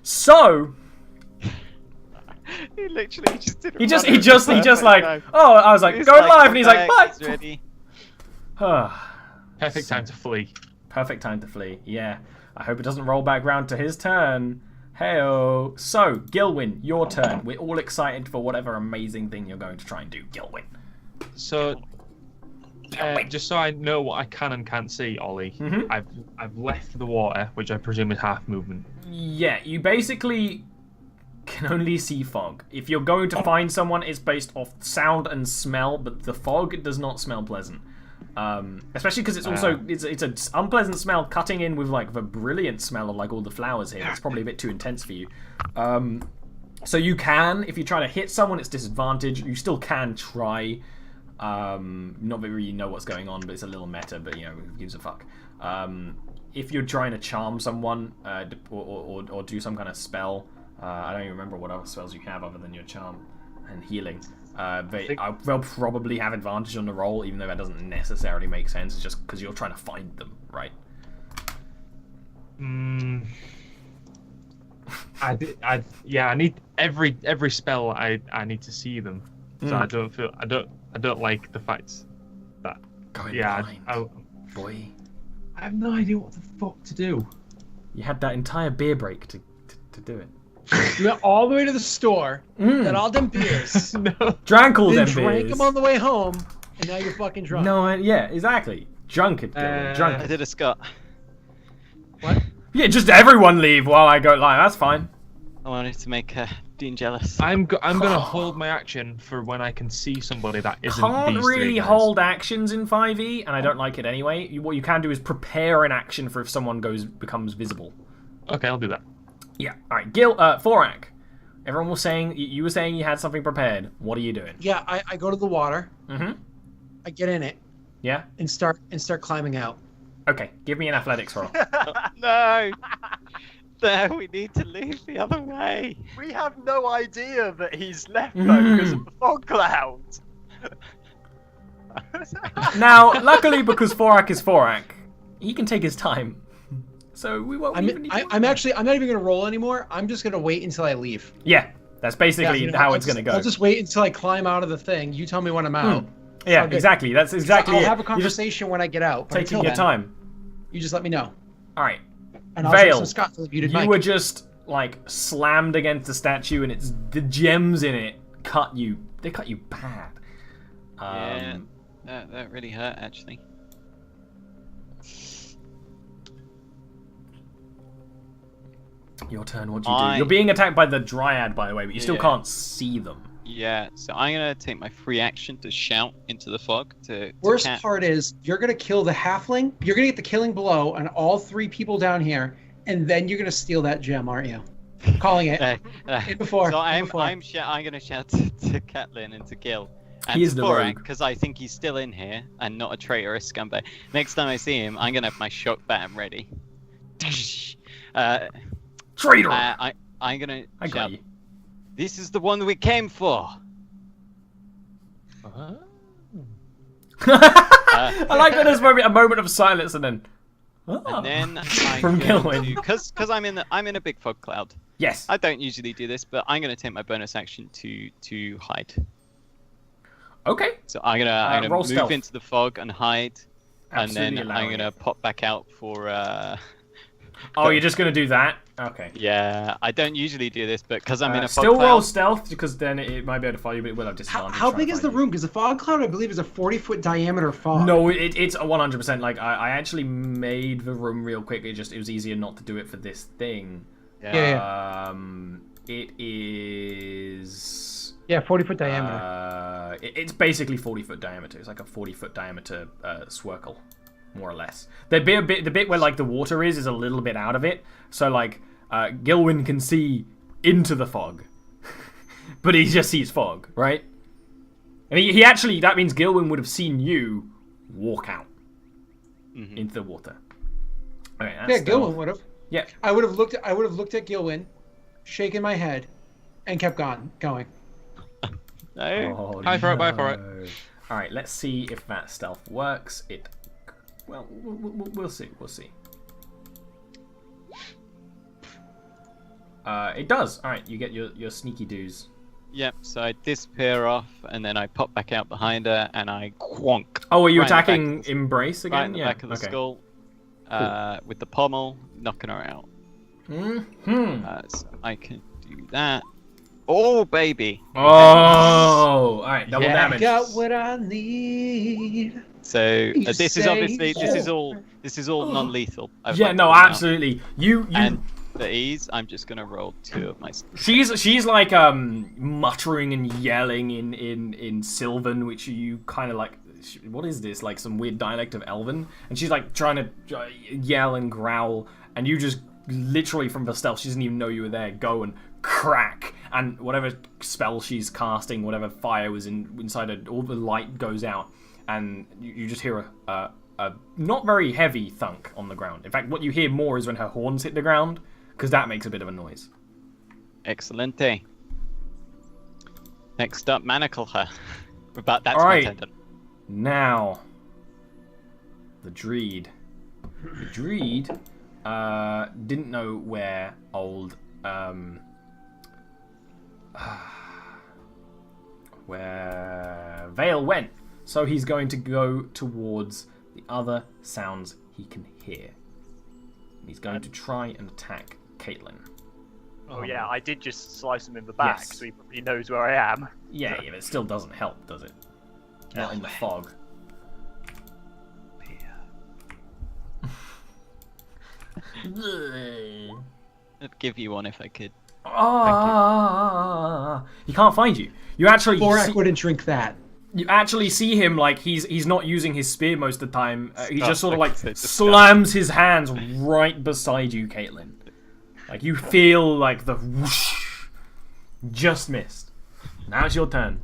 So He literally just didn't. he just like, oh, I was like, going live, and he's like, bye. Ready. Perfect time to flee. Perfect time to flee. Yeah. I hope it doesn't roll back round to his turn. Heyo. So, Gilwyn, your turn. We're all excited for whatever amazing thing you're going to try and do, Gilwyn. So, just so I know what I can and can't see, Ollie, I've left the water, which I presume is half movement. Yeah, you basically can only see fog. If you're going to find someone, it's based off sound and smell, but the fog does not smell pleasant. Especially because it's also it's an unpleasant smell cutting in with like the brilliant smell of like all the flowers here. It's probably a bit too intense for you. So you can, if you try to hit someone, it's disadvantage. You still can try. Not that you really know what's going on, but it's a little meta. But you know, who gives a fuck? If you're trying to charm someone or do some kind of spell, I don't even remember what other spells you have other than your charm and healing. They'll probably have advantage on the roll, even though that doesn't necessarily make sense. It's just because you're trying to find them, right? I need every spell. I need to see them, so I don't like the fact that blind. Boy, I have no idea what the fuck to do. You had that entire beer break to do it. You went all the way to the store, got all them beers, drank all then them drank beers. them on the way home, and now you're fucking drunk. No, yeah, exactly. Drunk it, drunk. I did a Scott. What? Yeah, just everyone leave while I go live. That's fine. I wanted to make Dean jealous. I'm gonna hold my action for when I can see somebody that isn't. Can't these really three guys. hold actions in 5e, and I don't like it anyway. What you can do is prepare an action for if someone becomes visible. Okay, I'll do that. Yeah. All right, Thorak. Everyone was saying you were saying you had something prepared. What are you doing? Yeah, I go to the water. I get in it. Yeah. And start climbing out. Okay, give me an athletics roll. No. No, we need to leave the other way. We have no idea that he's left though because of the fog cloud. Now, luckily, because Thorak is Thorak, he can take his time. So we won't even need I'm not even gonna roll anymore. I'm just gonna wait until I leave. Yeah, that's basically how it's gonna go. I'll just wait until I climb out of the thing. You tell me when I'm out. Yeah, exactly. That's exactly I'll it. have a conversation when I get out. But Taking your time. You just let me know. All right. And I'll Veil, some Scott you were just like slammed against the statue, and it's the gems in it cut you. They cut you bad. Yeah, that really hurt actually. Your turn. What do you do? You're being attacked by the Dryad, by the way, but you still can't see them. Yeah, so I'm gonna take my free action to shout into the fog. Worst part is you're gonna kill the halfling. You're gonna get the killing blow on all three people down here, and then you're gonna steal that gem, aren't you? Calling it. Before. So I'm gonna shout to Catelyn and to Gil. And He's to the Thorak, rogue. because I think he's still in here and not a traitorous scumbag. Next time I see him, I'm gonna have my shock baton ready. Traitor! I'm gonna I got shout, you. "This is the one we came for." I like that there's a moment of silence and then. And then From Gilwyn. because I'm in a big fog cloud. Yes. I don't usually do this, but I'm gonna take my bonus action to hide. Okay. So I'm gonna roll move stealth. into the fog and hide, Absolutely and then I'm allowing gonna it. pop back out for. Oh, you're just gonna do that? Okay. Yeah, I don't usually do this, but because I'm in a fog still cloud. roll stealth because then it might be able to follow you, but it will have disadvantage. How big is the room? Because the fog cloud, I believe, is a 40-foot diameter fog. No, it's a 100%. Like I actually made the room real quick. It was easier not to do it for this thing. Yeah. It is. Yeah, 40-foot diameter. It's basically 40-foot diameter. It's like a 40-foot diameter swircle, more or less. The bit where like the water is a little bit out of it. So like Gilwyn can see into the fog, but he just sees fog, right? And he actually, that means Gilwyn would have seen you walk out into the water. Okay, Yeah, Gilwyn would have. Yeah. I would have looked at Gilwyn, shaken my head, and kept going. No. Oh, Bye for it, bye for it. All right, let's see if that stealth works. Well, we'll see. We'll see. It does. All right, you get your sneaky doos. Yep, so I disappear off, and then I pop back out behind her, and I quonk. Oh, are you right in the back attacking of the- Embrace again? Right in the back of the skull, with the pommel, knocking her out. So I can do that. Oh, baby! Oh, all right, double Yeah. damage. Got what I need. So You this is say obviously so. this is all non-lethal. I've Yeah, like no, put down. absolutely. You. And for ease, I'm just gonna roll 2 of my. She's like muttering and yelling in Sylvan, which you kind of like. What is this? Like some weird dialect of Elven, and she's like trying to yell and growl, and you just literally from the stealth, she doesn't even know you were there. Go and crack, and whatever spell she's casting, whatever fire was inside her, all the light goes out, and you just hear a not very heavy thunk on the ground. In fact, what you hear more is when her horns hit the ground, because that makes a bit of a noise. Excelente. Next up, manacle her. But that's All my right. tendon. Now, the Dreed. The Dreed didn't know where old where Vale went, so he's going to go towards the other sounds he can hear. He's going to try and attack Caitlin. Oh yeah, I did just slice him in the back, Yes. so he knows where I am. Yeah, but it still doesn't help, does it? Not in the fog. I'd give you one if I could. He can't find you. You actually Borak see, wouldn't drink that. you actually see him like he's not using his spear most of the time. He Stop, just sort of like, like so disgusting. slams his hands right beside you, Caitlin. Like you feel like the whoosh just missed. Now it's your turn.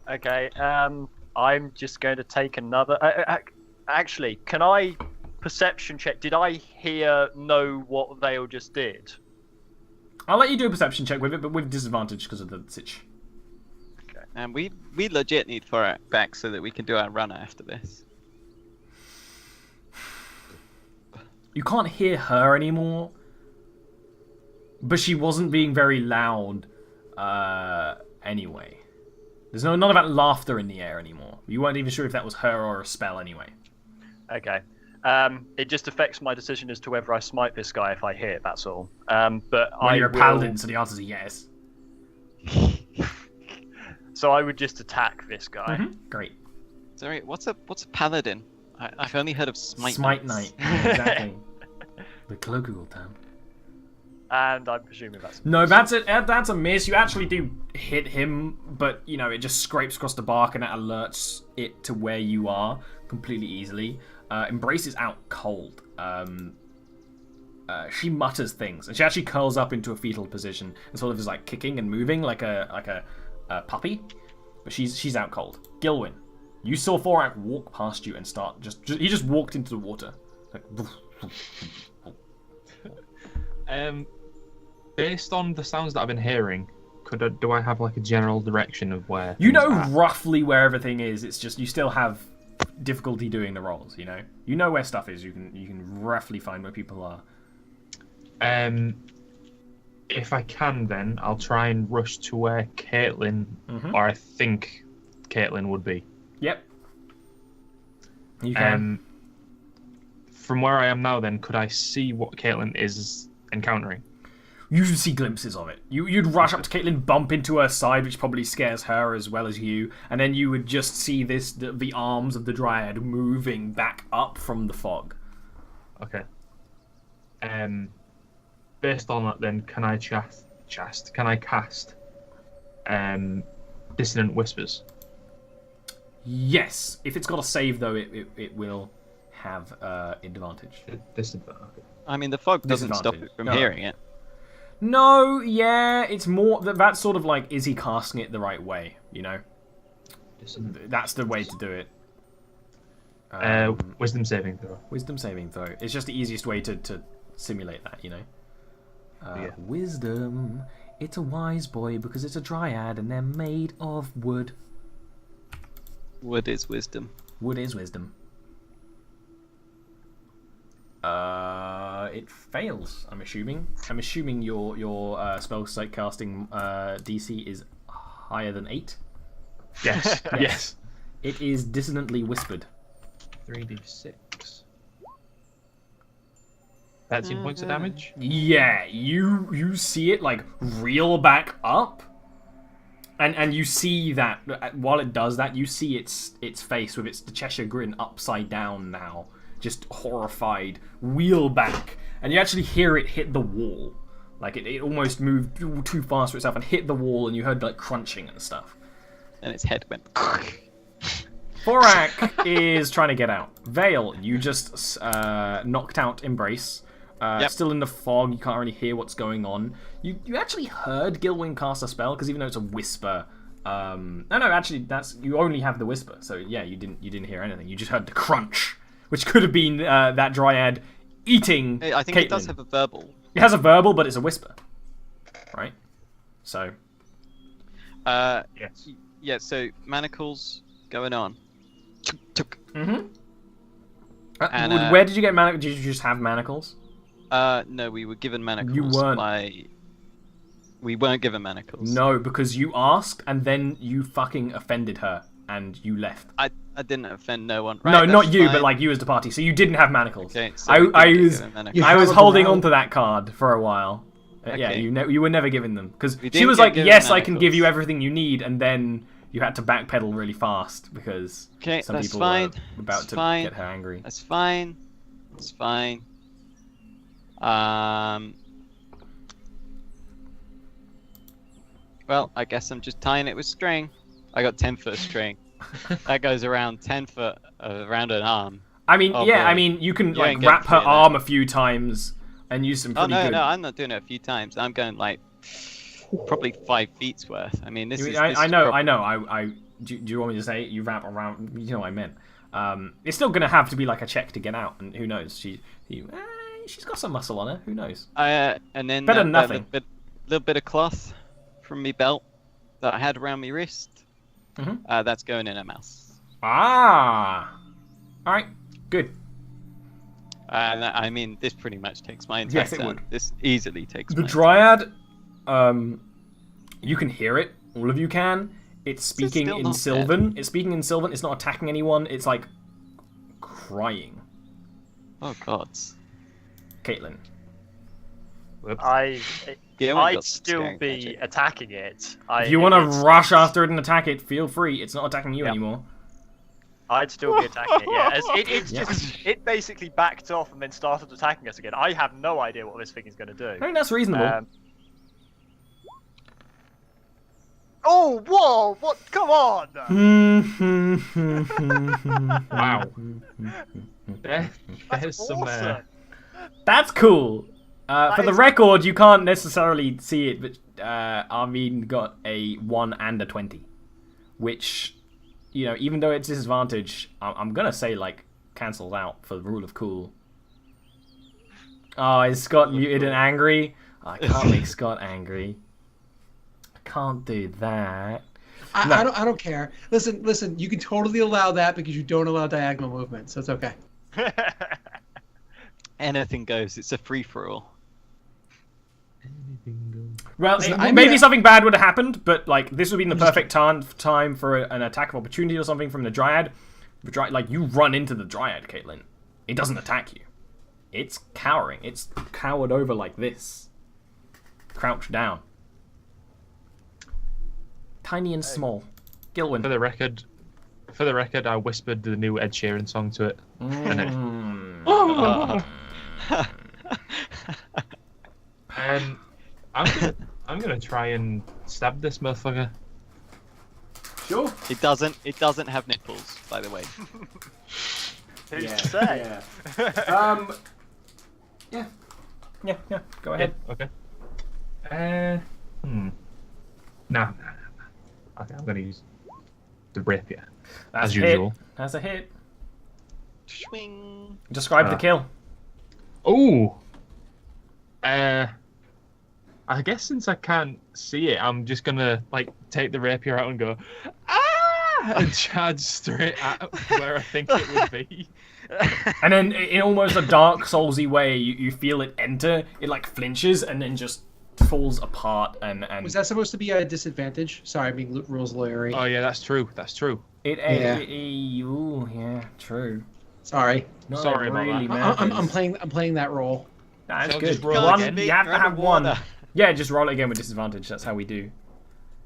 Okay, I'm just going to take another. Actually, can I perception check? Did I know what Vale just did? I'll let you do a perception check with it, but with disadvantage because of the sitch. And we legit need for it back so that we can do our run after this. You can't hear her anymore, but she wasn't being very loud anyway. There's none of that laughter in the air anymore. You weren't even sure if that was her or a spell anyway. Okay. It just affects my decision as to whether I smite this guy if I hit. That's all. But Well, you're a will... paladin, so the answer is yes. So I would just attack this guy. Great. Sorry, what's a paladin? I've only heard of smite Knight. Exactly. The colloquial term. And I'm presuming that's... No, that's a miss. You actually do hit him, but you know it just scrapes across the bark and it alerts it to where you are completely easily. Embrace is out cold. She mutters things, and she actually curls up into a fetal position and sort of is like kicking and moving like a puppy. But she's out cold. Gilwyn, you saw Thorak walk past you and start he just walked into the water. Like, Based on the sounds that I've been hearing, do I have like a general direction of where? you know things are at? roughly where everything is. It's just you still have difficulty doing the rolls. You know where stuff is. You can roughly find where people are. If I can, then I'll try and rush to where Caitlin, or I think Caitlin would be. Yep. You can. From where I am now, then, could I see what Caitlin is encountering? You see glimpses of it. You'd rush up to Caitlin, bump into her side, which probably scares her as well as you, and then you would just see the arms of the Dryad moving back up from the fog. Okay. Based on that, then, can I cast Dissonant Whispers? Yes. If it's got a save, though, it will have advantage. Disadvantage. I mean, the fog doesn't stop it from hearing it. No, yeah, it's more that's sort of like, is he casting it the right way? That's the way to do it. Wisdom saving throw. Wisdom saving throw. It's just the easiest way to simulate that, Yeah. Wisdom. It's a wise boy because it's a dryad and they're made of wood. Wood is wisdom. Wood is wisdom. it fails. I'm assuming. I'm assuming your spell site casting DC is higher than 8. Yes. Yes. It is dissonantly whispered. 3d6. 13 points of damage. Yeah, you see it like reel back up, and you see that while it does that, you see its face with the Cheshire grin upside down now, just horrified, wheel back, and you actually hear it hit the wall, like it almost moved too fast for itself and hit the wall, and you heard like crunching and stuff. And its head went. Thorak is trying to get out. Vale, you just knocked out Embrace. Still in the fog, you can't really hear what's going on. You actually heard Gilwyn cast a spell, because even though it's a whisper, no, actually you only have the whisper. So yeah, you didn't hear anything. You just heard the crunch, which could have been that dryad eating. I think Caitlin. it does have a verbal. It has a verbal, but it's a whisper, right? So. Yes. Yeah. So manacles going on. Mm-hmm. And, where did you get manacles? Did you just have manacles? No, we were given manacles. You weren't. We weren't given manacles. No, because you asked and then you fucking offended her and you left. I didn't offend no one. Right, no, not you, fine. but like you as the party. So you didn't have manacles. Okay, so I was holding on to that card for a while. Okay. Yeah, you were never given them because We she didn't was get like, given "Yes, I can manacles. give you everything you need," and then you had to backpedal really fast because some that's people fine. were about That's to fine. get her angry. That's fine. That's fine. Well, I guess I'm just tying it with string. I got 10-foot string. That goes around 10 foot around an arm. I mean, Oh, yeah, boy. I mean, you can You like ain't getting wrap her through that. arm a few times and use some Oh pretty no, good. no, I'm not doing it a few times. I'm going like probably 5 feet's worth. I mean, this is. I this is know. prob- Do you want me to say it? You wrap around? You know what I meant. It's still gonna have to be like a check to get out, and who knows? She's got some muscle on her. Who knows? And then Better than that nothing. little bit of cloth from me belt that I had around my wrist. Mhm. That's going in her mouth. Ah. All right. Good. I mean, this pretty much takes my entire Yes, it turn. would. This easily takes The my dryad. You can hear it. All of you can. It's speaking still in not Sylvan. It's speaking in Sylvan. It's not attacking anyone. It's like crying. Oh gods. Caitlin. Whoops. Yeah, I'd still be attacking it. If you want to rush after it and attack it, feel free. It's not attacking you Yep. anymore. I'd still be attacking it. Yeah, it's Yeah. just it basically backed off and then started attacking us again. I have no idea what this thing is going to do. I think that's reasonable. Oh, whoa! What? Come on! Wow. There's That's some. awesome. That's cool. For the is- record, you can't necessarily see it, but Armin got a 1 and a 20, which, you know, even though it's disadvantage, I'm gonna say like cancels out for the rule of cool. Oh, is Scott muted and angry? Oh, I can't make Scott angry. I can't do that. I don't care. Listen. You can totally allow that because you don't allow diagonal movement, so it's okay. Anything goes. It's a free for all. Well, Listen, maybe something bad would have happened, but like this would be the perfect time for an attack of opportunity or something from the Dryad. Like you run into the Dryad, Caitlin. It doesn't attack you. It's cowering. It's cowered over like this, crouched down, tiny and small. Gilwyn. For the record, I whispered the new Ed Sheeran song to it. And I'm gonna try and stab this motherfucker. Sure. It doesn't have nipples, by the way. Who's to say? Yeah. Go ahead. Okay. No. Okay, I'm gonna use the rapier That's as a hit. usual. That's a hit. Swing. Describe the kill. Ooh. I guess since I can't see it, I'm just gonna like take the rapier out and go, ah! and charge straight at where I think it would be. And then, in almost a Dark Soulsy way, you feel it enter. It like flinches and then just falls apart. And Was that supposed to be a disadvantage? Sorry, I'm being rules lawyery. Oh yeah, that's true. That's true. Ooh, yeah, true. Sorry. No, Sorry about really that. I'm playing that role. That's So good. just roll One, again? you have to Grab have a one. water. Yeah, just roll it again with disadvantage. That's how we do.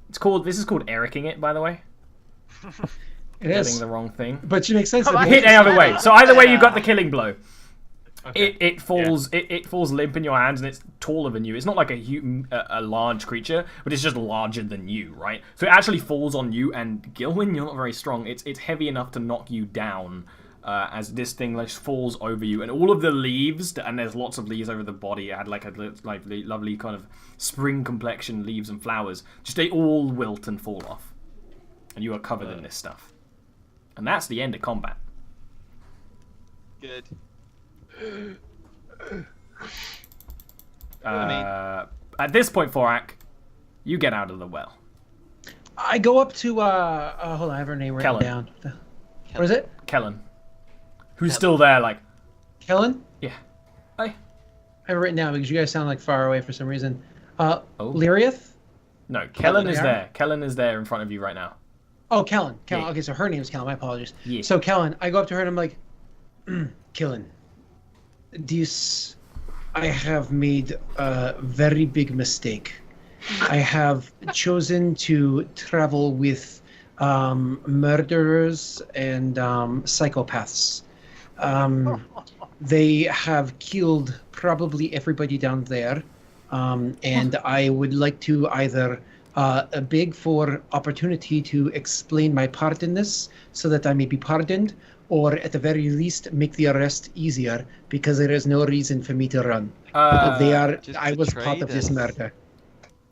This is called Ericing it, by the way. It Getting is. the wrong thing. But it makes sense. Come that on. Hit any other way. So either way, you got the killing blow. Okay. It falls. It falls limp in your hands, and it's taller than you. It's not like a large creature, but it's just larger than you, right? So it actually falls on you. And Gilwyn, you're not very strong. It's heavy enough to knock you down. As this thing like falls over you, and all of the leaves, and there's lots of leaves over the body. It had like a lovely kind of spring complexion leaves and flowers. Just they all wilt and fall off, and you are covered in this stuff. And that's the end of combat. Good. At this point, Forak, you get out of the well. I go up to hold on, I have her name written Kellen. down. What is it? Kellen, who's still there? Like, Kellen? yeah. Hi. I have it written down because you guys sound like far away for some reason. Oh. Lyriath? No, Kellen is there? there. Kellen is there in front of you right now. Oh, Kellen. Kellen. Yeah. Okay, so her name is Kellen. My apologies. Yeah. So Kellen, I go up to her and I'm like, Kellen, I have made a very big mistake. I have chosen to travel with murderers and psychopaths. They have killed probably everybody down there, and I would like to either beg for opportunity to explain my part in this so that I may be pardoned, or at the very least make the arrest easier because there is no reason for me to run. Just I was betrayed part of this us. murder.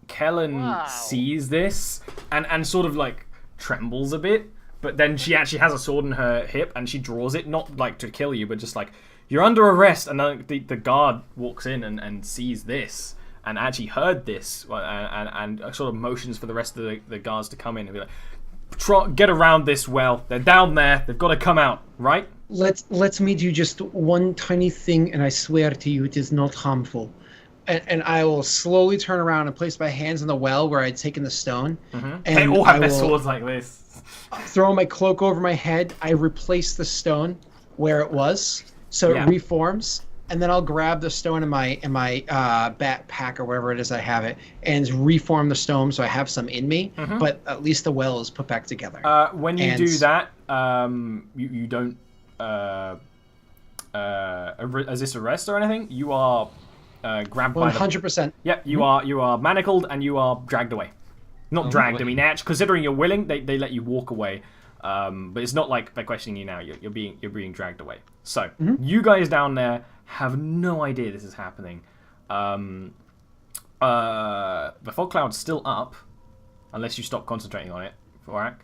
Kellen Wow. sees this and sort of like trembles a bit, but then she actually has a sword in her hip and she draws it, not like to kill you, but just like, you're under arrest. And then the guard walks in and sees this and actually heard this and sort of motions for the rest of the guards to come in and be like, get around this well. They're down there. They've got to come out, right? Let me do just one tiny thing, and I swear to you it is not harmful. And I will slowly turn around and place my hands in the well where I'd taken the stone. They And all have I their will swords like this. throw my cloak over my head. I replace the stone where it was, so Yeah. it reforms. And then I'll grab the stone in my backpack or wherever it is I have it, and reform the stone so I have some in me. But at least the well is put back together. When you And- do that, you don't resist arrest or anything. You are grabbed by the... 100%. Yep, you are manacled and you are dragged away. Not dragged, I mean, actually, considering you're willing, they let you walk away. But it's not like they're questioning you now. You're being dragged away. So you guys down there have no idea this is happening. The fog cloud's still up, unless you stop concentrating on it, Vorak.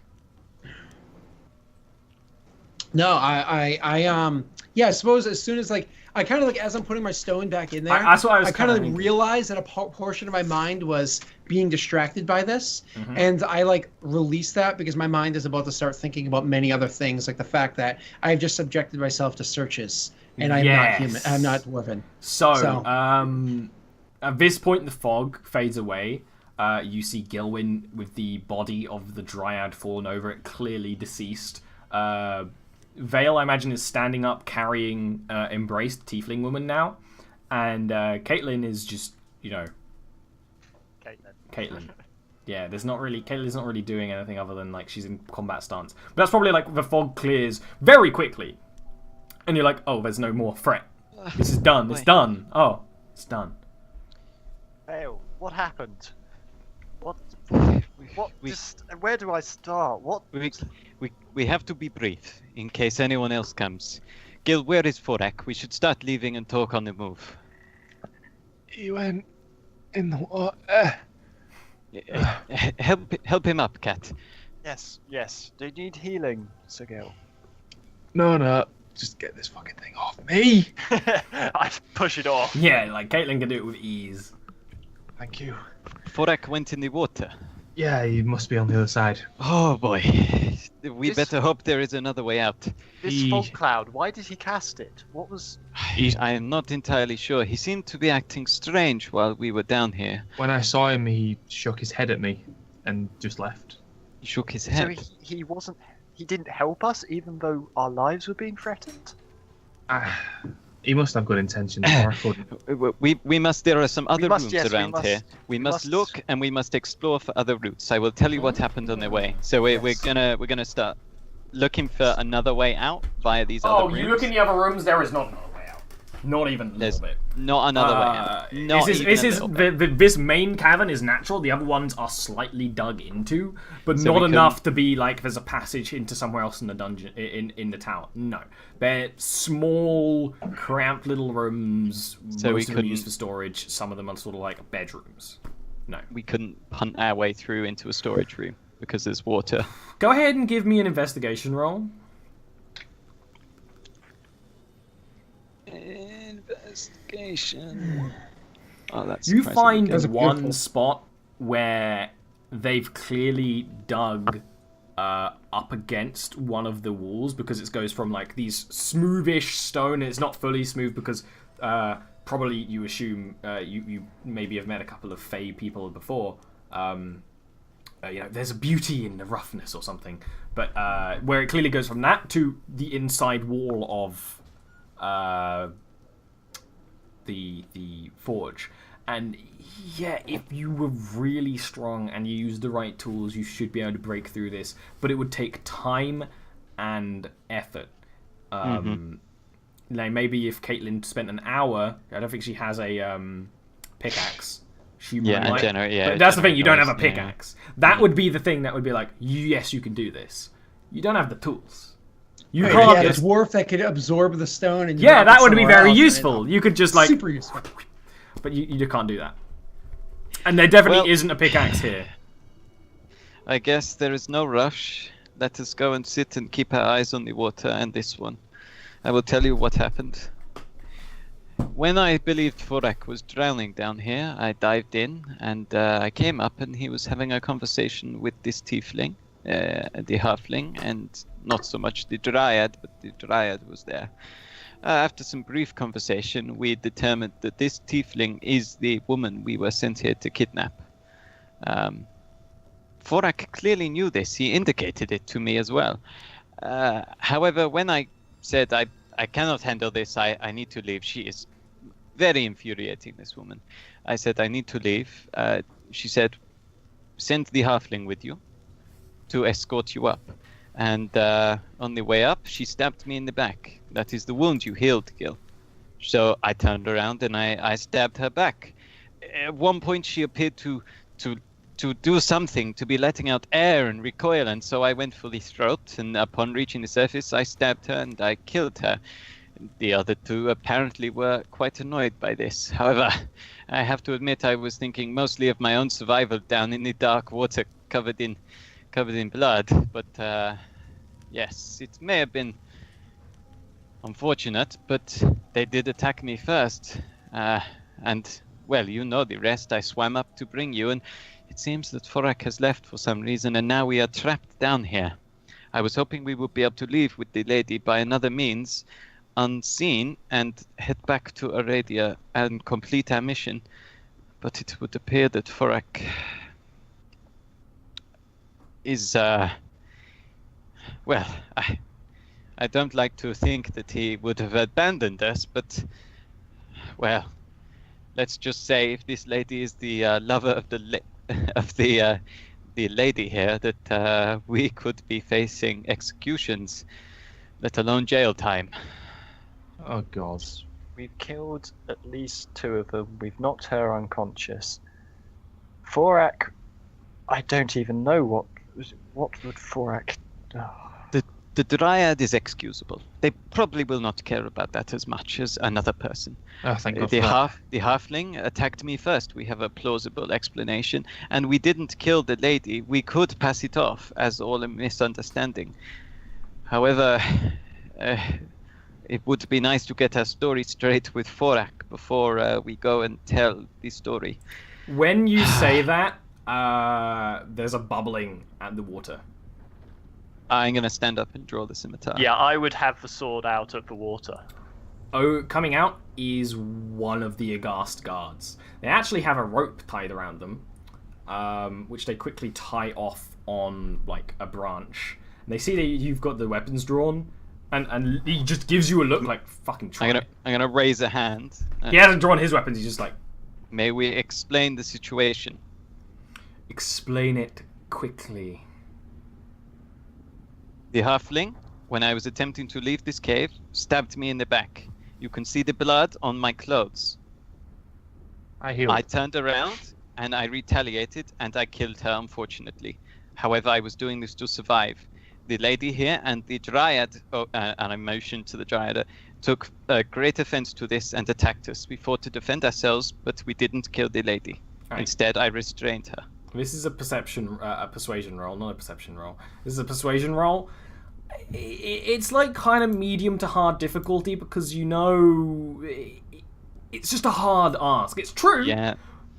No, I suppose as soon as like I kind of like as I'm putting my stone back in there, that's what I was kind of kinda thinking. realized that a portion of my mind was being distracted by this, and I like released that because my mind is about to start thinking about many other things, like the fact that I've just subjected myself to searches, and I'm not human. I'm not dwarven. So, at this point, the fog fades away. You see Gilwyn with the body of the dryad fallen over it, clearly deceased. Vale, I imagine, is standing up carrying embraced tiefling woman now. And Caitlin is just, Caitlin. Yeah, Caitlin's not really doing anything other than, like, she's in combat stance. But that's probably, like, the fog clears very quickly. And you're like, oh, there's no more threat. This is done. It's done. Oh, it's done. Hale, what happened? What? Where do I start? What? We have to be brief in case anyone else comes. Gil, where is Forak? We should start leaving and talk on the move. He went in the water. Help him up, Cat. Yes. Do you need healing, Sir Gil? No. Just get this fucking thing off me. I push it off. Yeah, like, Caitlin can do it with ease. Thank you. Forak went in the water. Yeah, he must be on the other side. Oh boy. We better hope there is another way out. This fog cloud, why did he cast it? What was... I am not entirely sure. He seemed to be acting strange while we were down here. When I saw him, he shook his head at me and just left. He shook his So head. he wasn't... He didn't help us, even though our lives were being threatened? He must have good intentions. Or I couldn't. We must. There are some other must, rooms yes, we around must- here. We must must- look and we must explore for other routes. I will tell you what happened on the way. So we're gonna start looking for another way out via these other Oh, rooms. you look in the other rooms. There is not another way out. Not even a There's little bit. not another way out. Not even a little bit. This main cavern is natural. The other ones are slightly dug into, but So not we enough to be like there's a passage into somewhere else in the dungeon in the tower. No, they're small, cramped little rooms. So we most of them couldn't- used for storage. Some of them are sort of like bedrooms. No. We couldn't punt our way through into a storage room because there's water. Go ahead and give me an investigation roll. Investigation. Oh, that's You surprisingly find good. That's a one beautiful- spot where they've clearly dug up against one of the walls because it goes from like these smoothish stone. And it's not fully smooth because probably you assume you maybe have met a couple of Fey people before. There's a beauty in the roughness or something. But where it clearly goes from that to the inside wall of the forge. And yeah, if you were really strong and you used the right tools, you should be able to break through this. But it would take time and effort. Like maybe if Caitlin spent an hour, I don't think she has a pickaxe. She might. But that's the thing, you don't have a pickaxe. That would be the thing that would be like, yes, you can do this. You don't have the tools. You can't Yeah, the just... dwarf that could absorb the stone and Yeah, drop it that would be somewhere very else, and useful. You could just like... super useful. But you can't do that. And there definitely Well- isn't a pickaxe here. I guess there is no rush. Let us go and sit and keep our eyes on the water and this one. I will tell you what happened. When I believed Forak was drowning down here, I dived in and I came up and he was having a conversation with this tiefling, the halfling, and not so much the dryad, but the dryad was there. After some brief conversation, we determined that this tiefling is the woman we were sent here to kidnap. Forak clearly knew this. He indicated it to me as well. However, when I said I cannot handle this, I need to leave. She is very infuriating, this woman. I said I need to leave. She said, send the halfling with you to escort you up. And on the way up, she stabbed me in the back. That is the wound you healed, Gil. So I turned around and I stabbed her back. At one point, she appeared to do something, to be letting out air and recoil, and so I went for the throat, and upon reaching the surface, I stabbed her and I killed her. The other two apparently were quite annoyed by this. However, I have to admit I was thinking mostly of my own survival down in the dark water covered in blood, but yes, it may have been unfortunate, but they did attack me first, and well, you know the rest. I swam up to bring you, and it seems that Forak has left for some reason, and now we are trapped down here. I was hoping we would be able to leave with the lady by another means, unseen, and head back to Aradia and complete our mission, but it would appear that Forak is, well, I don't like to think that he would have abandoned us, but, well, let's just say if this lady is the lover of the lady here, that we could be facing executions, let alone jail time. Oh God. We've killed at least 2 of them. We've knocked her unconscious. Forak, I don't even know what would Forak. The Dryad is excusable. They probably will not care about that as much as another person. Oh, thank God for that. The halfling attacked me first. We have a plausible explanation, and we didn't kill the lady. We could pass it off as all a misunderstanding. However, it would be nice to get our story straight with Forak before we go and tell the story. When you say that, There's a bubbling at the water. I'm gonna stand up and draw the scimitar. Yeah, I would have the sword out of the water. Oh, coming out is one of the aghast guards. They actually have a rope tied around them, which they quickly tie off on like a branch. And they see that you've got the weapons drawn, and he just gives you a look like fucking try. I'm gonna raise a hand. He hasn't drawn his weapons. He's just like, may we explain the situation? Explain it quickly. The halfling, when I was attempting to leave this cave, stabbed me in the back. You can see the blood on my clothes. I turned around and I retaliated and I killed her, unfortunately. However, I was doing this to survive. The lady here and the dryad, and I motioned to the dryad, took great offense to this and attacked us. We fought to defend ourselves, but we didn't kill the lady. Right. Instead, I restrained her. This is a persuasion roll, not a perception roll. This is a persuasion roll. It's like kind of medium to hard difficulty because it's just a hard ask. It's true. Yeah.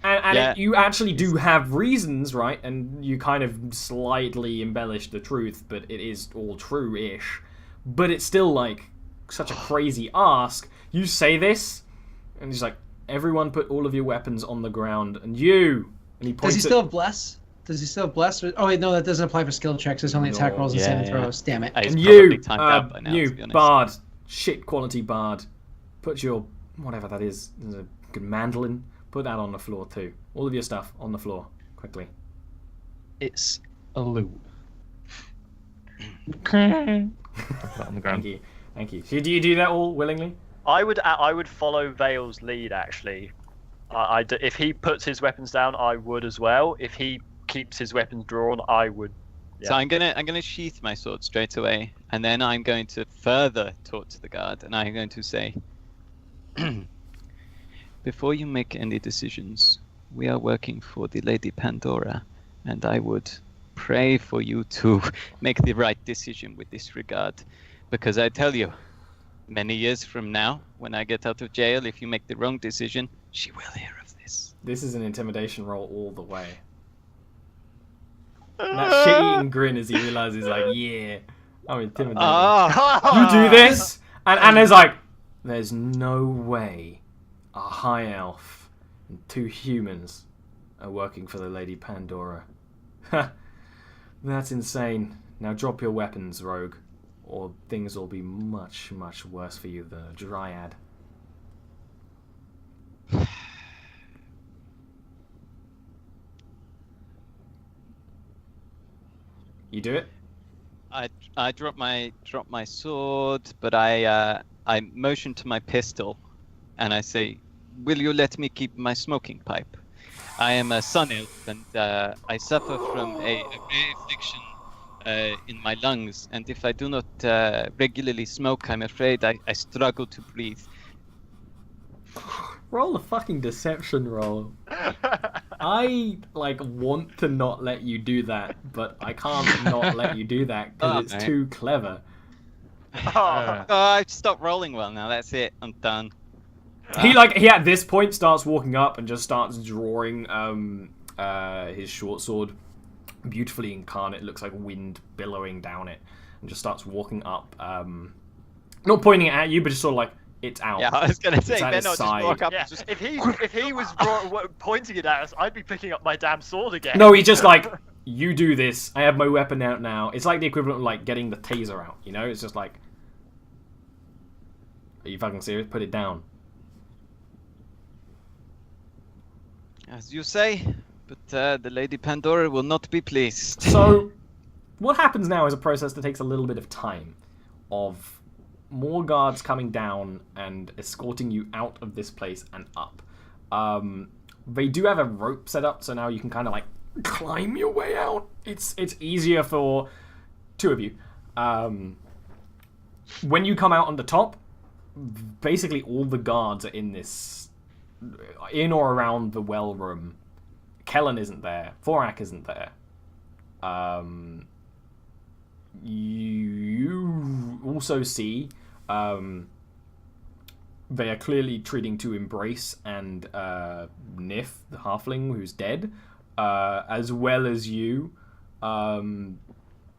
And you actually do have reasons, right? And you kind of slightly embellish the truth, but it is all true-ish. But it's still like such a crazy ask. You say this, and he's like, everyone put all of your weapons on the ground, and you... And he points Does he still have bless? Does he still have bless? Oh wait, no, that doesn't apply for skill checks. It's only attack rolls and saving throws. Damn it. And you, bard, shit quality bard, put your whatever that is. There's a good mandolin. Put that on the floor too. All of your stuff on the floor, quickly. It's a lute. Put that on the ground. Thank you. So do you do that all willingly? I would follow Vale's lead actually. If he puts his weapons down, I would as well. If he keeps his weapons drawn, I would. Yeah. So I'm gonna sheath my sword straight away, and then I'm going to further talk to the guard, and I'm going to say, before you make any decisions, we are working for the Lady Pandora, and I would pray for you to make the right decision with this regard, because I tell you, many years from now, when I get out of jail, if you make the wrong decision, she will hear of this. This is an intimidation roll all the way. And that shit-eating grin as he realizes, like, yeah, I'm intimidated. You do this? And Anna's like, there's no way a high elf and 2 humans are working for the Lady Pandora. That's insane. Now drop your weapons, rogue, or things will be much, much worse for you, the dryad. You do it? I drop my sword, but I motion to my pistol, and I say, "Will you let me keep my smoking pipe? I am a sun elf, and I suffer from a rare affliction in my lungs, and if I do not regularly smoke, I'm afraid I struggle to breathe." Roll a fucking deception roll. I want to not let you do that, but I can't not let you do that because it's too clever. I've stopped rolling well now. That's it. I'm done. He at this point starts walking up and just starts drawing his short sword, beautifully incarnate. Looks like wind billowing down it, and just starts walking up. Not pointing it at you, but just sort of like. It's out. Yeah, I was gonna say, better not just walk up. Yeah, And just... if he was pointing it at us, I'd be picking up my damn sword again. No, he's just like, you do this. I have my weapon out now. It's like the equivalent of like getting the taser out. You know, it's just like, are you fucking serious? Put it down. As you say, but the Lady Pandora will not be pleased. So, what happens now is a process that takes a little bit of time, of more guards coming down and escorting you out of this place and up. They do have a rope set up, so now you can kind of like climb your way out. It's easier for 2 of you. When you come out on the top, basically all the guards are in or around the well room. Kellen isn't there. Thorak isn't there. You also see they are clearly treating to Embrace and Nif, the halfling who's dead, as well as you.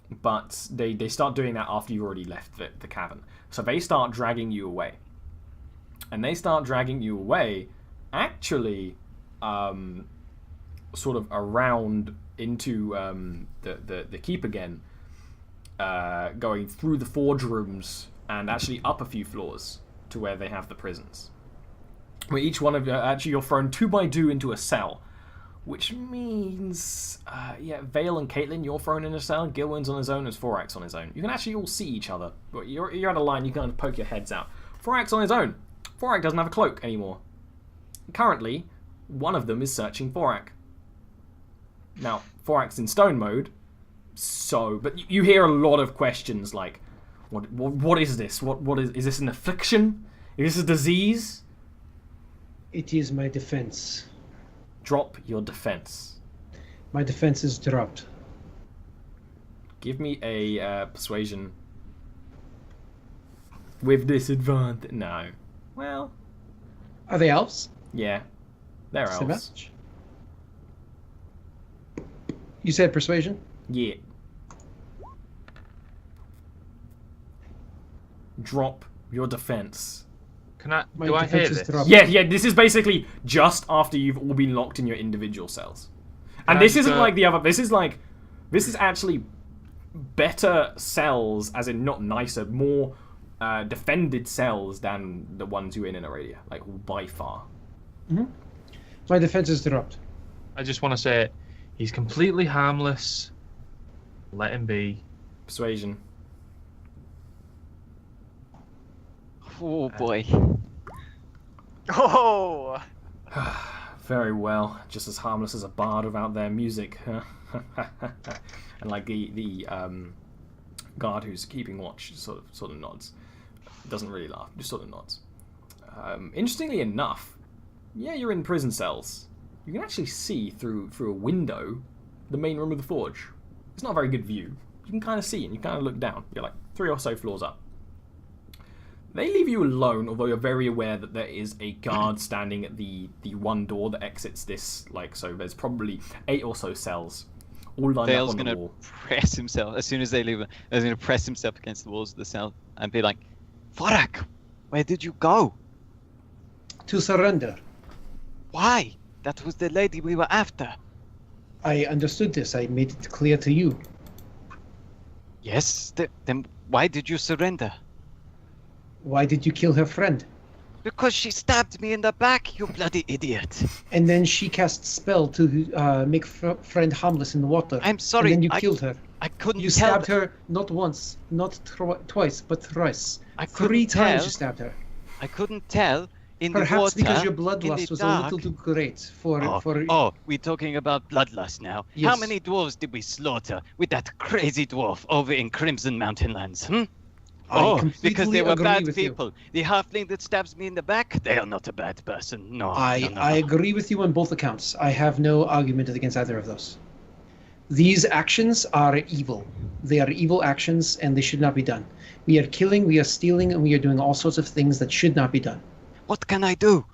But they start doing that after you've already left the cavern. So they start dragging you away. And they start dragging you away, actually, sort of around into the keep again, going through the forge rooms and actually up a few floors to where they have the prisons. Where each one of you, actually you're thrown 2 by 2 into a cell. Which means, Vale and Caitlin, you're thrown in a cell. Gilwin's on his own, as Thorax on his own. You can actually all see each other. But you're at a line, you can kind of poke your heads out. Thorax on his own. Thorak doesn't have a cloak anymore. Currently, one of them is searching Thorak. Now, Thorak's in stone mode, but you hear a lot of questions like, what is this? What is this an affliction? Is this a disease? It is my defense. Drop your defense. My defense is dropped. Give me a persuasion. With disadvantage. No. Well. Are they elves? Yeah. They're elves. Message. You said persuasion? Yeah. Drop your defense. Do I hear this? Yeah, this is basically just after you've all been locked in your individual cells. And this isn't like the other, this is actually better cells, as in not nicer, more defended cells than the ones you're in Aradia, like by far. Mm-hmm. My defense is dropped. I just want to say, he's completely harmless. Let him be. Persuasion. Oh boy. Oh! Very well. Just as harmless as a bard without their music. And like the guard who's keeping watch sort of nods. Doesn't really laugh, just sort of nods. Interestingly enough, yeah, you're in prison cells. You can actually see through a window the main room of the forge. It's not a very good view. You can kind of see and you kind of look down. You're like 3 or so floors up. They leave you alone, although you're very aware that there is a guard standing at the one door that exits this. So there's probably 8 or so cells, all lined up on the wall. Press himself as soon as they leave. He's gonna press himself against the walls of the cell and be like, "Thorak, where did you go?" To surrender. Why? That was the lady we were after. I understood this. I made it clear to you. Yes. Then why did you surrender? Why did you kill her friend? Because she stabbed me in the back, you bloody idiot. And then she cast spell to make friend harmless in the water. I'm sorry. And then you killed her. I couldn't You tell. stabbed her not once, not twice, but thrice. I 3 couldn't times tell. you stabbed her. I couldn't tell in Perhaps the water. because your bloodlust was dark. a little too great for. We're talking about bloodlust now. Yes. How many dwarves did we slaughter with that crazy dwarf over in Crimson Mountain Lands? Because they were bad people. The halfling that stabs me in the back, they are not a bad person. No. I agree with you on both accounts. I have no argument against either of those. These actions are evil. They are evil actions, and they should not be done. We are killing, we are stealing, and we are doing all sorts of things that should not be done. What can I do?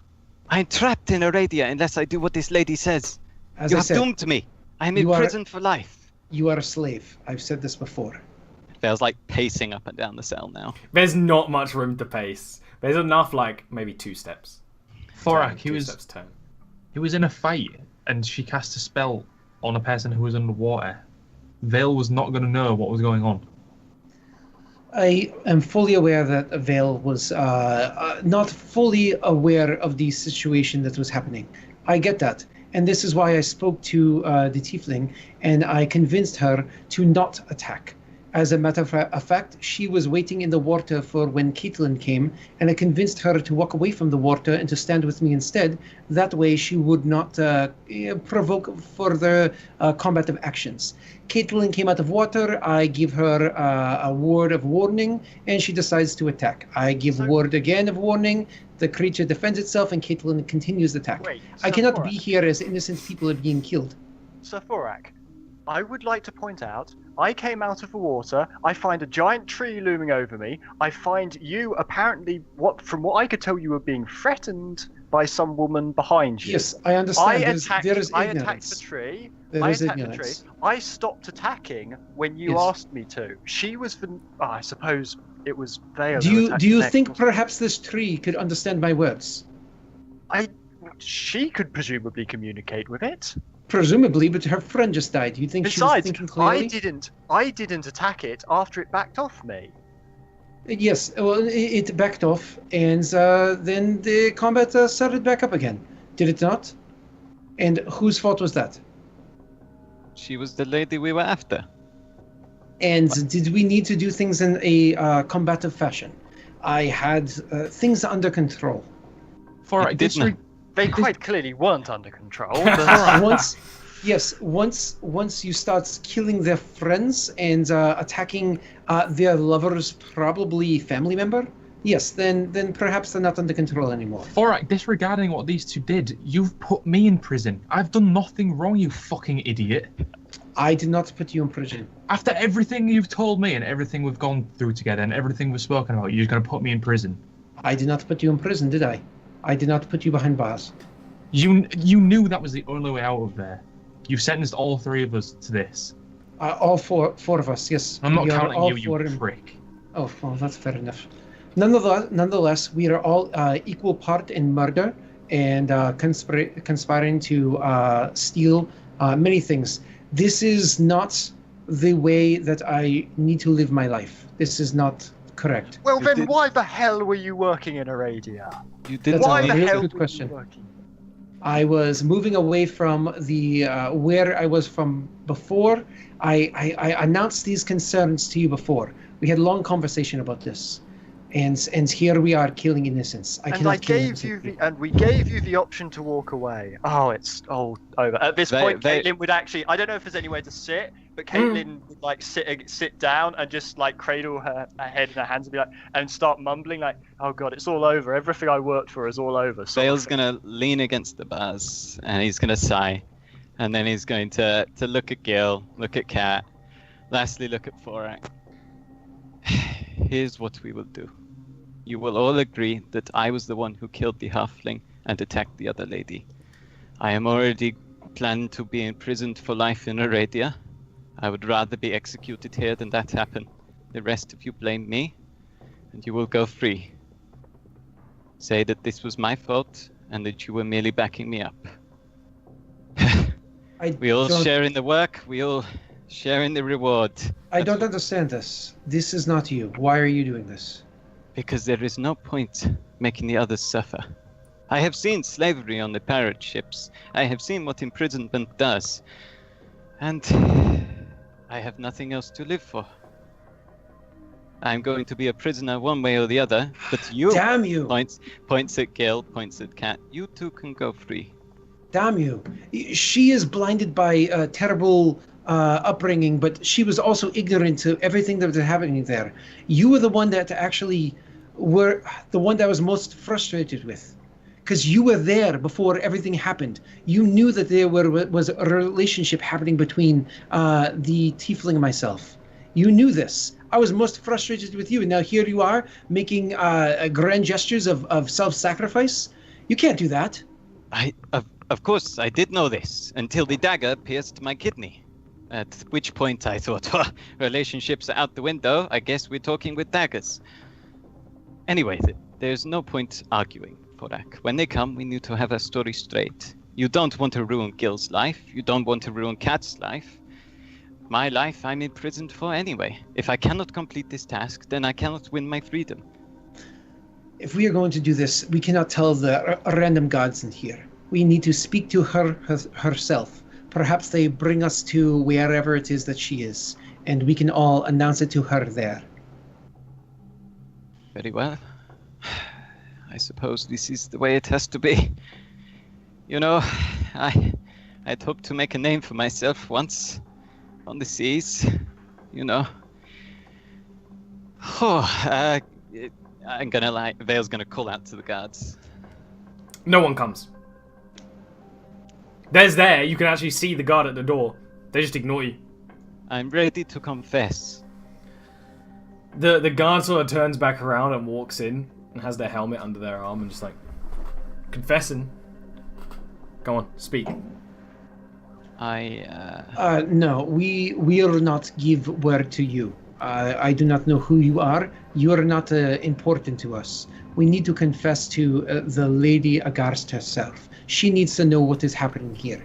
I'm trapped in Aradia unless I do what this lady says. As I said, doomed me. I'm in prison for life. You are a slave. I've said this before. Feels like pacing up and down the cell now. There's not much room to pace. There's enough, maybe 2 steps. Thorak, turn. He was in a fight, and she cast a spell on a person who was underwater. Vale was not going to know what was going on. I am fully aware that Vale was not fully aware of the situation that was happening. I get that. And this is why I spoke to the tiefling, and I convinced her to not attack. As a matter of fact, she was waiting in the water for when Caitlin came, and I convinced her to walk away from the water and to stand with me instead. That way she would not provoke further combative actions. Caitlin came out of water, I give her a word of warning, and she decides to attack. I give word again of warning, the creature defends itself, and Caitlin continues the attack. I cannot be here as innocent people are being killed. Sir Thorak, I would like to point out, I came out of the water, I find a giant tree looming over me, I find you apparently, from what I could tell, you were being threatened by some woman behind you. Yes, I understand. I There is attacked ignorance. the tree. There is ignorance. I stopped attacking when you asked me to. She was the. Oh, I suppose it was Vale. Do you think perhaps this tree could understand my words? She could presumably communicate with it. Presumably, but her friend just died. You think she was Besides, thinking clearly? I didn't attack it after it backed off me. Yes, well, it backed off, and then the combat started back up again. Did it not? And whose fault was that? She was the lady we were after. And did we need to do things in a combative fashion? I had things under control. They quite clearly weren't under control. Once you start killing their friends and attacking their lovers, probably family member, yes, then perhaps they're not under control anymore. Thorak, disregarding what these two did, you've put me in prison. I've done nothing wrong, you fucking idiot. I did not put you in prison. After everything you've told me and everything we've gone through together and everything we've spoken about, you're going to put me in prison. I did not put you in prison, did I? I did not put you behind bars. You knew that was the only way out of there. You've sentenced all three of us to this. All four of us, yes. I'm not We are counting all you prick. Oh, well, that's fair enough. Nonetheless, we are all equal part in murder and conspiring to steal many things. This is not the way that I need to live my life. This is not correct. Well, then why the hell were you working in Aradia? That's Why a the really hell good were question. you working? I was moving away from the where I was from before. I announced these concerns to you before. We had a long conversation about this, and here we are killing innocents. We gave you the option to walk away. Oh, it's all over. At this point, Caitlin would actually. I don't know if there's anywhere to sit, but Caitlin would like sit down and just like cradle her head in her hands and be like, and start mumbling like, "Oh God, it's all over. Everything I worked for is all over." Vale's gonna lean against the bars and he's gonna sigh, and then he's going to look at Gil, look at Kat, lastly look at Thorak. Here's what we will do. You will all agree that I was the one who killed the halfling and attacked the other lady. I am already planned to be imprisoned for life in Aradia. I would rather be executed here than that happen. The rest of you blame me, and you will go free. Say that this was my fault, and that you were merely backing me up. We all share in the work, we all share in the reward. I don't understand this. This is not you. Why are you doing this? Because there is no point making the others suffer. I have seen slavery on the pirate ships. I have seen what imprisonment does. And I have nothing else to live for. I'm going to be a prisoner one way or the other, but you... Damn you! Points at Gil, points at Kat. You two can go free. Damn you. She is blinded by a terrible upbringing, but she was also ignorant to everything that was happening there. You were the one that actually were the one that I was most frustrated with. Because you were there before everything happened. You knew that there was a relationship happening between the tiefling and myself. You knew this. I was most frustrated with you, and now here you are making grand gestures of self-sacrifice. You can't do that. Of course, I did know this until the dagger pierced my kidney. At which point I thought, well, relationships are out the window. I guess we're talking with daggers. Anyway, there's no point arguing, Thorak. When they come, we need to have our story straight. You don't want to ruin Gil's life. You don't want to ruin Kat's life. My life I'm imprisoned for anyway. If I cannot complete this task, then I cannot win my freedom. If we are going to do this, we cannot tell the random gods in here. We need to speak to her herself. Perhaps they bring us to wherever it is that she is, and we can all announce it to her there. Very well. I suppose this is the way it has to be. You know, I'd hoped to make a name for myself once on the seas, you know. Oh, I'm gonna lie. Vale's gonna call out to the guards. No one comes. There's there. You can actually see the guard at the door. They just ignore you. I'm ready to confess. The guard sort of turns back around and walks in and has their helmet under their arm and just like, confessing. Go on, speak. No, we will not give word to you. I do not know who you are. You are not important to us. We need to confess to the Lady Agarst herself. She needs to know what is happening here.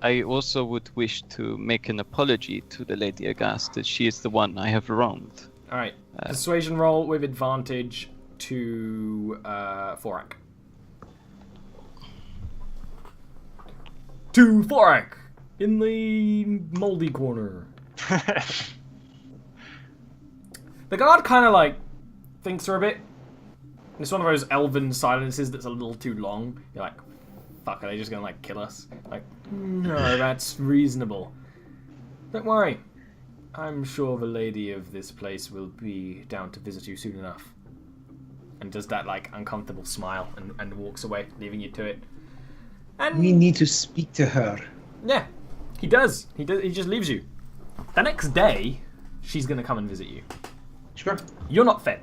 I also would wish to make an apology to the Lady Agarst, as she is the one I have wronged. Alright, persuasion roll with advantage to Forak. To Forak! In the moldy corner. The guard kind of like thinks for a bit. It's one of those elven silences that's a little too long. You're like, fuck, are they just gonna like kill us? Like, no, that's reasonable. Don't worry. I'm sure the lady of this place will be down to visit you soon enough. And does that like uncomfortable smile and walks away, leaving you to it. And we need to speak to her. Yeah, he does. He just leaves you. The next day, she's gonna come and visit you. Sure. You're not fed.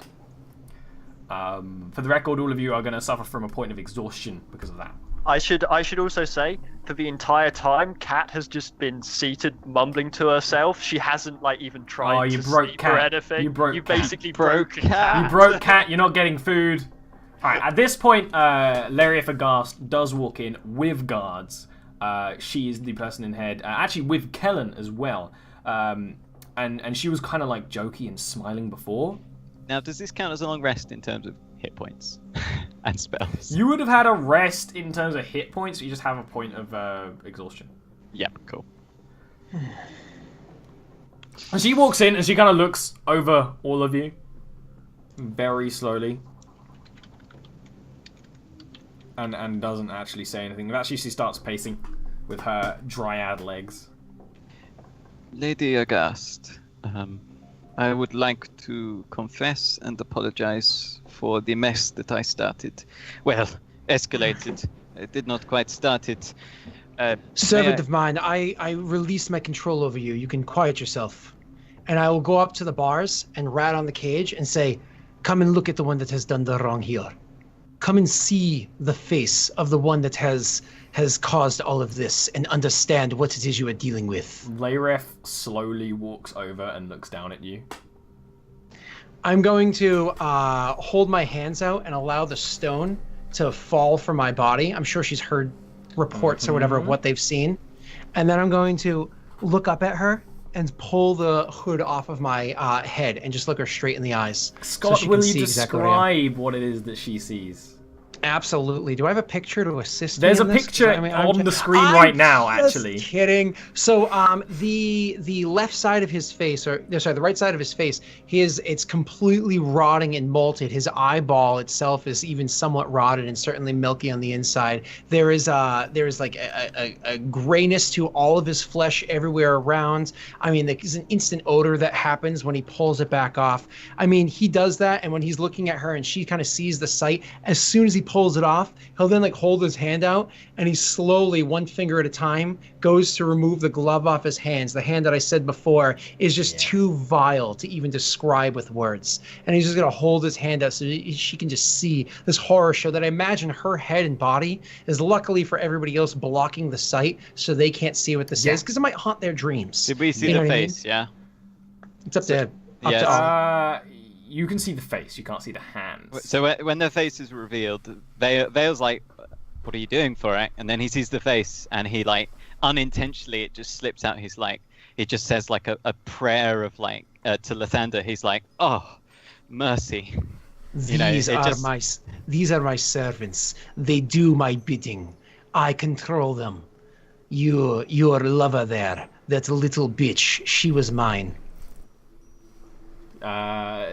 For the record, all of you are going to suffer from a point of exhaustion because of that. I should also say, for the entire time, Kat has just been seated, mumbling to herself. She hasn't like even tried to sleep or anything. You basically broke Kat. You broke Kat. You're not getting food. All right. At this point, Larry Agarst does walk in with guards. She is the person in head, actually with Kellen as well. And she was kind of like jokey and smiling before. Now, does this count as a long rest in terms of hit points and spells? You would have had a rest in terms of hit points, but you just have a point of exhaustion. Yeah, cool. And she walks in and she kind of looks over all of you very slowly. And doesn't actually say anything. But actually, she starts pacing with her dryad legs. Lady Agarst, I would like to confess and apologize for the mess that I started. Well, escalated. I did not quite start it. Servant of mine, I release my control over you. You can quiet yourself. And I will go up to the bars and rat on the cage and say, come and look at the one that has done the wrong here. Come and see the face of the one that has caused all of this and understand what it is you are dealing with. Layref slowly walks over and looks down at you. I'm going to hold my hands out and allow the stone to fall from my body. I'm sure she's heard reports or whatever of what they've seen. And then I'm going to look up at her and pull the hood off of my head and just look her straight in the eyes. Scott, so will you describe what it is that she sees? Absolutely. Do I have a picture to assist There's me a in this? picture on the screen right now, actually. Just kidding. So, the left side of his face, the right side of his face, it's completely rotting and molted. His eyeball itself is even somewhat rotted and certainly milky on the inside. There is like a grayness to all of his flesh everywhere around. I mean, there's an instant odor that happens when he pulls it back off. I mean, he does that, and when he's looking at her and she kind of sees the sight, as soon as he pulls it off, he'll then like hold his hand out and he slowly, one finger at a time, goes to remove the glove off his hands. The hand that I said before is just too vile to even describe with words. And he's just gonna hold his hand out so she can just see this horror show that I imagine her head and body is, luckily for everybody else, blocking the sight so they can't see what this is, because it might haunt their dreams. Did we see the face? Yeah. It's up to you can see the face, you can't see the hands. So when the face is revealed, Vale's like, what are you doing for it? And then he sees the face and he like, unintentionally, it just slips out his like, it just says like a prayer of like, to Lathander, he's like, oh, mercy. These are my servants. They do my bidding. I control them. Your lover there, that little bitch, she was mine.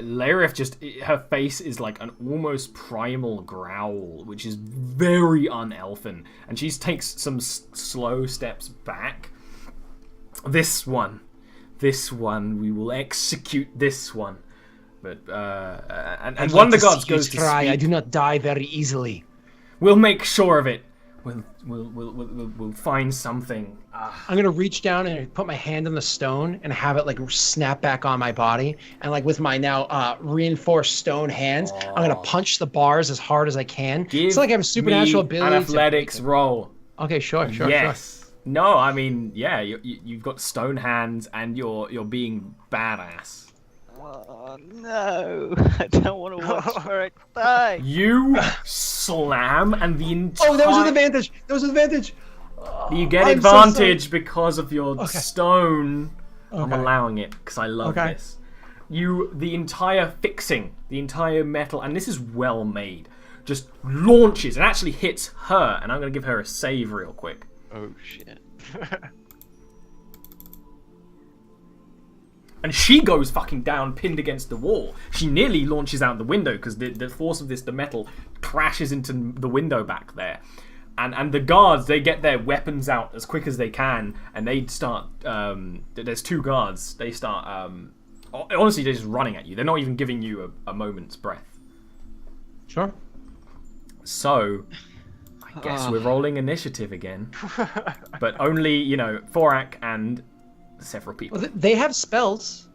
Layref her face is like an almost primal growl, which is very unelfin, and she takes some slow steps back. This one, we will execute this one. But and one of the gods goes to try. speak. I do not die very easily. We'll make sure of it. We'll find something. I'm gonna reach down and put my hand on the stone and have it like snap back on my body, and like with my now reinforced stone hands, I'm gonna punch the bars as hard as I can. It's like I have a supernatural ability. An athletics roll. Okay, sure. Yes. No, I mean, yeah, you've got stone hands and you're being badass. Oh no! I don't want to watch Ferric die. You slam and the entire... Oh, that was an advantage. You get I'm advantage so because of your stone. Okay. I'm allowing it because I love this. The entire fixing, the entire metal, and this is well made, just launches and actually hits her. And I'm going to give her a save real quick. Oh shit. And she goes fucking down, pinned against the wall. She nearly launches out the window because the force of the metal crashes into the window back there. And the guards, they get their weapons out as quick as they can, and they start, there's two guards, they start, honestly, they're just running at you. They're not even giving you a moment's breath. Sure. So, I guess we're rolling initiative again. But only, Thorak and several people. Well, they have spells.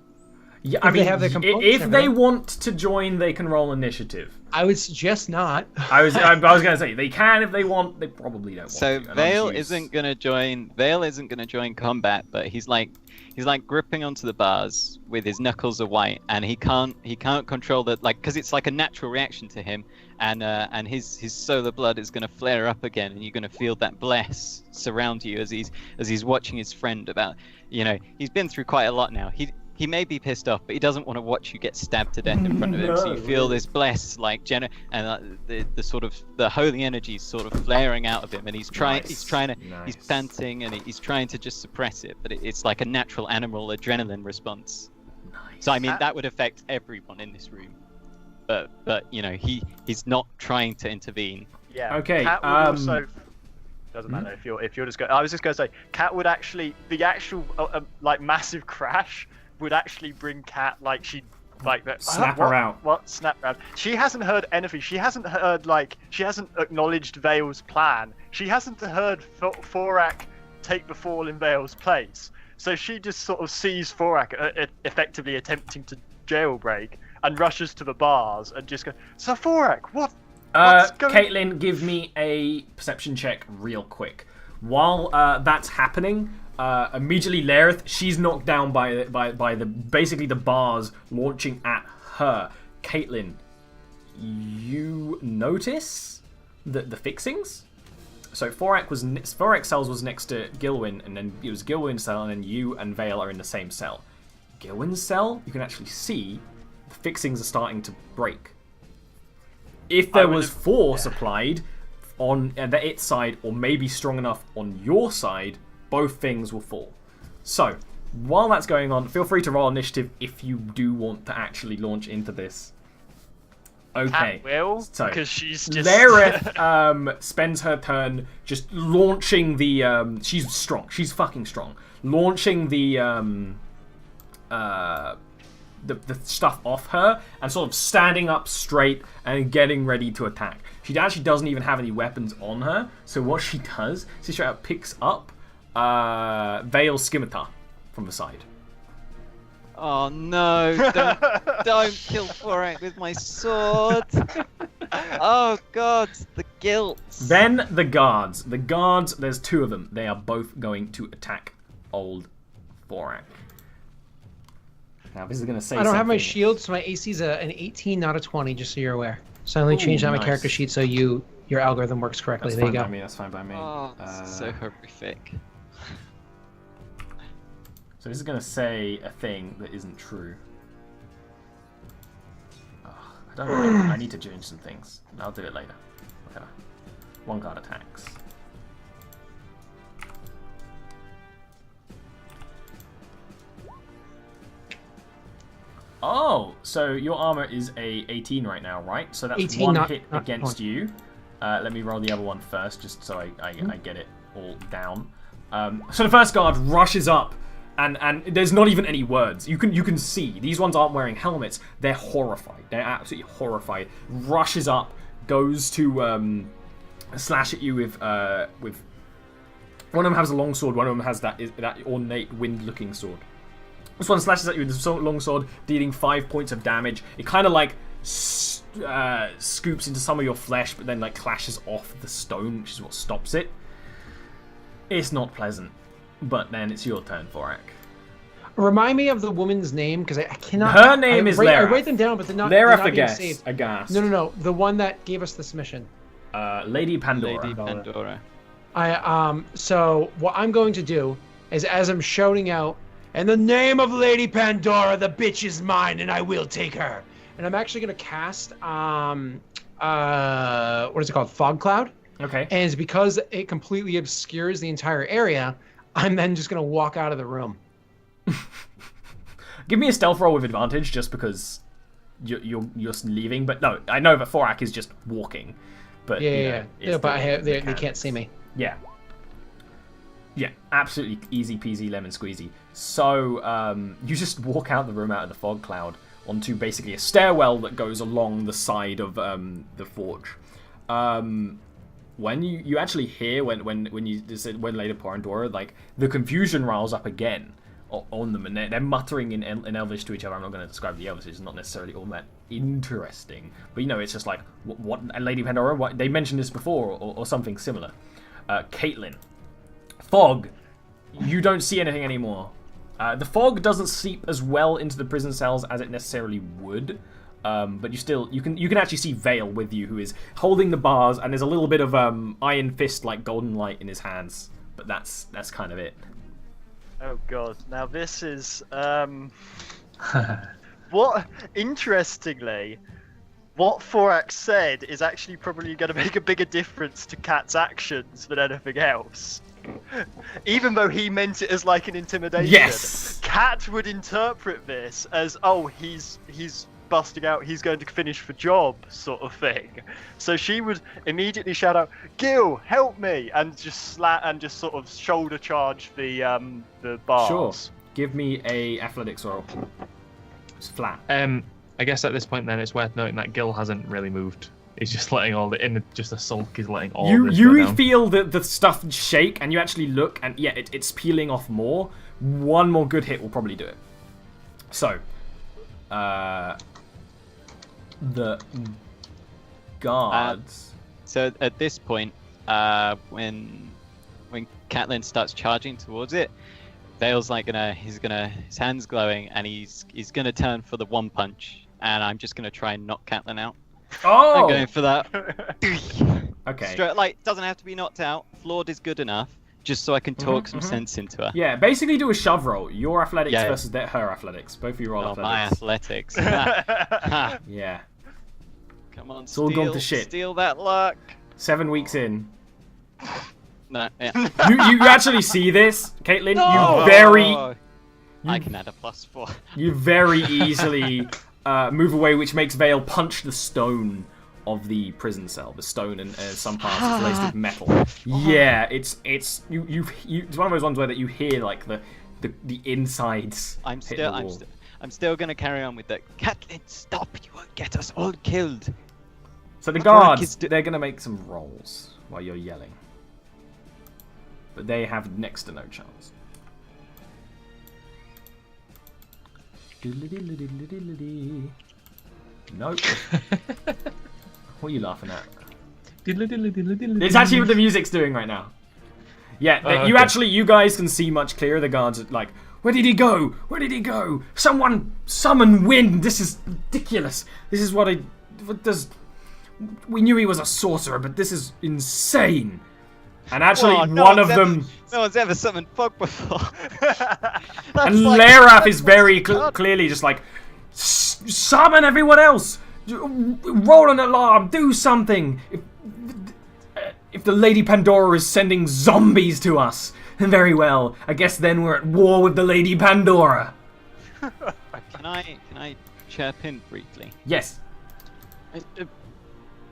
Yeah, I mean, they have their components if they want to join, they can roll initiative. I would suggest not. I was going to say they can if they want. They probably don't. So want to. Vale isn't gonna join combat, but he's like gripping onto the bars with his knuckles are white, and he can't control that, like, because it's like a natural reaction to him, and his solar blood is gonna flare up again, and you're gonna feel that bless surround you as he's watching his friend about, he's been through quite a lot now. He may be pissed off, but he doesn't want to watch you get stabbed to death in front of him. So you feel this bless, like, and the sort of the holy energy sort of flaring out of him, and he's panting, and he's trying to just suppress it, but it's like a natural animal adrenaline response. Nice. So I mean that would affect everyone in this room, but he's not trying to intervene. Yeah. Okay. Cat would also. Doesn't matter if you're just going. I was just going to say, Cat would actually the actual like massive crash would actually bring Cat snap her out. What snap her out? She hasn't heard anything. She hasn't heard she hasn't acknowledged Vale's plan. She hasn't heard Thorak take the fall in Vale's place. So she just sort of sees Thorak effectively attempting to jailbreak and rushes to the bars and just goes, "So Thorak, what's going?" Caitlin, give me a perception check real quick. While that's happening, immediately Lareth, she's knocked down by the basically the bars launching at her. Caitlin, you notice the fixings. So Thorak's cells was next to Gilwyn, and then it was Gilwyn's cell, and then you and Vale are in the same cell. Gilwyn's cell, you can actually see the fixings are starting to break. If there was force applied on its side, or maybe strong enough on your side, both things will fall. So, while that's going on, feel free to roll initiative if you do want to actually launch into this. Okay. Cat will, so because she's just... Lareth spends her turn just launching the... she's strong. She's fucking strong. Launching the stuff off her and sort of standing up straight and getting ready to attack. She actually doesn't even have any weapons on her, so what she does is she straight up picks up Vale's scimitar from the side. Oh no, don't kill Thorak with my sword. Oh god, the guilt. Then the guards. The guards, there's two of them. They are both going to attack old Thorak. Now this is going to say I don't have my something. shield, so my AC is an 18 not a 20, just so you're aware. So I only changed out my character sheet so your algorithm works correctly. That's there you fine go. by me, that's fine by me. Oh, this is so horrific. So this is going to say a thing that isn't true. Oh, I don't know. I need to change some things. I'll do it later. Whatever. One guard attacks. Oh, so your armor is a 18 right now, right? So that's 18, one not hit against you. Let me roll the other one first, just so I get it all down. So the first guard rushes up, and there's not even any words. You can see these ones aren't wearing helmets. They're horrified. They're absolutely horrified. Rushes up, goes to slash at you with one of them has a long sword, one of them has that ornate wind-looking sword. This one slashes at you with a long sword, dealing 5 points of damage. It kind of like scoops into some of your flesh, but then like clashes off the stone, which is what stops it. It's not pleasant, but then it's your turn, Thorak. Remind me of the woman's name, because I cannot. Her name is Leraf. I write them down, but they're not. Leraf Aghast. No. The one that gave us this mission. Lady Pandora. Lady Pandora. So what I'm going to do is, as I'm shouting out, "In the name of Lady Pandora, the bitch is mine, and I will take her." And I'm actually going to cast what is it called? Fog Cloud. Okay. And it's because it completely obscures the entire area, I'm then just going to walk out of the room. Give me a stealth roll with advantage, just because you're leaving. But no, I know that Thorak is just walking. But yeah. But they can't see me. Yeah, absolutely easy peasy lemon squeezy. So you just walk out the room, out of the fog cloud, onto basically a stairwell that goes along the side of the forge. When you actually hear when Lady Pandora, like the confusion riles up again on them, and they're muttering in Elvish to each other. I'm not going to describe the Elvish; it's not necessarily all that interesting. But it's just like what Lady Pandora. What they mentioned this before, or something similar. Caitlin, fog. You don't see anything anymore. The fog doesn't seep as well into the prison cells as it necessarily would. But you can actually see Vale with you, who is holding the bars, and there's a little bit of iron fist like golden light in his hands. But that's kind of it. Oh god! Now this is what. Interestingly, what Thorak said is actually probably going to make a bigger difference to Cat's actions than anything else. Even though he meant it as like an intimidation, yes, Cat would interpret this as, oh, he's busting out, he's going to finish the job, sort of thing. So she would immediately shout out, "Gil, help me!" and just sort of shoulder charge the bars. Sure. Give me a athletics roll. It's flat. I guess at this point then it's worth noting that Gil hasn't really moved. He's just letting just a sulk. He's letting all of this go down. Feel the stuff shake, and you actually look, and yeah, it's peeling off more. One more good hit will probably do it. So, the guards. So at this point, when Caitlin starts charging towards it, Vale's like his hands glowing, and he's gonna turn for the one punch, and I'm just gonna try and knock Caitlin out. Oh! I'm going for that. Okay. Straight, doesn't have to be knocked out. Flawed is good enough, just so I can talk some sense into her. Yeah, basically do a shove roll. Your athletics versus her athletics. Both of you roll athletics. My athletics. Yeah. Come on, it's all gone to shit. Steal that luck. 7 weeks in. No, yeah. you actually see this, Caitlin? No! I can add a +4. You very easily move away, which makes Vale punch the stone of the prison cell. The stone and some parts is laced with metal. Yeah, it's you. It's one of those ones where that you hear like the insides. I'm still gonna carry on with that. Caitlin, stop! You won't get us all killed. So the guards, they're gonna make some rolls while you're yelling, but they have next to no chance. Nope. What are you laughing at? It's actually what the music's doing right now. Yeah, you guys can see much clearer. The guards are like, where did he go? Where did he go? Someone summon wind. This is ridiculous. This is what does. We knew he was a sorcerer, but this is insane. And actually, one of them... No one's ever summoned fog before. And Leraf is very clearly just like, summon everyone else! Roll an alarm! Do something! If the Lady Pandora is sending zombies to us, then very well. I guess then we're at war with the Lady Pandora. Can I chirp in briefly? Yes.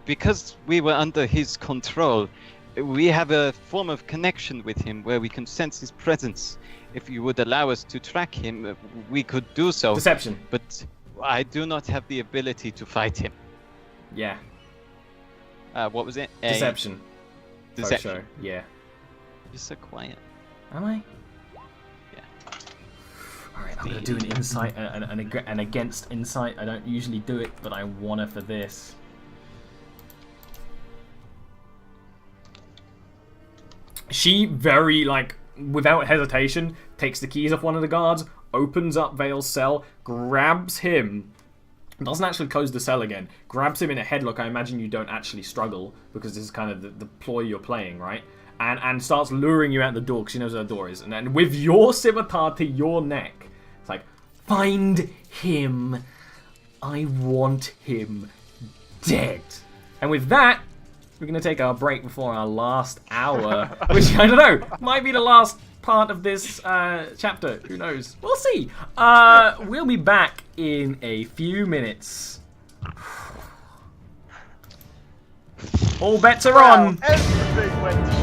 Because we were under his control, we have a form of connection with him where we can sense his presence. If you would allow us to track him, we could do so. Deception. But I do not have the ability to fight him. Yeah. What was it? Deception. Deception. Yeah. You're so quiet. Am I? Yeah. Alright, I'm gonna do an insight and against insight. I don't usually do it, but I wanna for this. She very, like, without hesitation, takes the keys off one of the guards, opens up Vale's cell, grabs him, doesn't actually close the cell again, grabs him in a headlock. I imagine you don't actually struggle, because this is kind of the ploy you're playing, right? And starts luring you out the door, because she knows where the door is. And then with your scimitar to your neck, it's like, find him. I want him dead. And with that, we're going to take our break before our last hour, which, I don't know, might be the last part of this chapter. Who knows? We'll see. We'll be back in a few minutes. All bets are on. Everything went